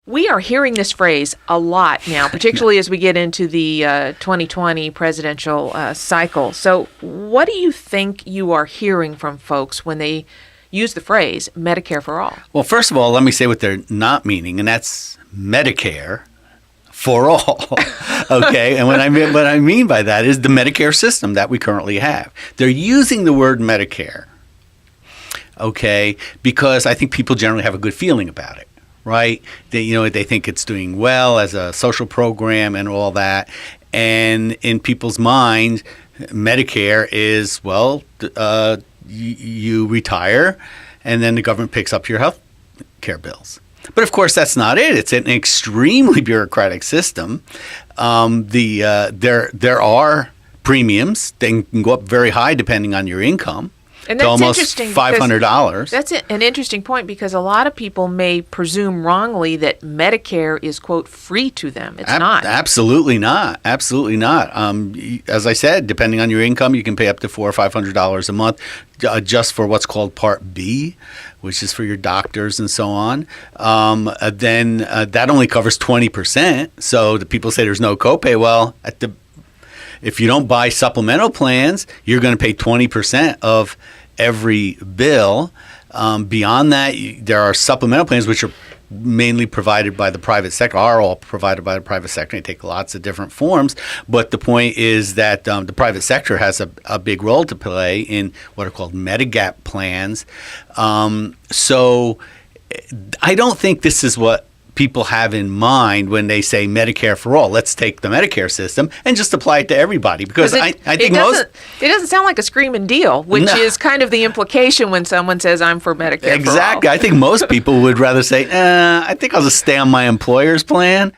We are hearing this phrase a lot now, particularly as we get into the 2020 presidential cycle. So what do you think you are hearing from folks when they use the phrase Medicare for all? Well, first of all, let me say what they're not meaning, and that's Medicare for all. Okay? And what I mean by that is the Medicare system that we currently have. They're using the word Medicare, okay, because I think people generally have a good feeling about it. Right? They think it's doing well as a social program and all that. And in people's minds, Medicare is, well, you retire and then the government picks up your health care bills. But of course, that's not it. It's an extremely bureaucratic system. There are premiums. They can go up very high depending on your income. And that's almost interesting. $500. That's an interesting point because a lot of people may presume wrongly that Medicare is, quote, free to them. It's not. Absolutely not. Absolutely not. As I said, depending on your income, you can pay up to $400 or $500 a month just for what's called Part B, which is for your doctors and so on. Then that only covers 20%. So the people say there's no copay. Well, if you don't buy supplemental plans, you're going to pay 20% of every bill. Beyond that, there are supplemental plans which are mainly provided by the private sector, are all provided by the private sector. They take lots of different forms. But the point is that the private sector has a big role to play in what are called Medigap plans. So I don't think this is what people have in mind when they say Medicare for all. Let's take the Medicare system and just apply it to everybody. Because I think it doesn't sound like a screaming deal, which is kind of the implication when someone says I'm for Medicare exactly. for all. I think most people would rather say, I think I'll just stay on my employer's plan.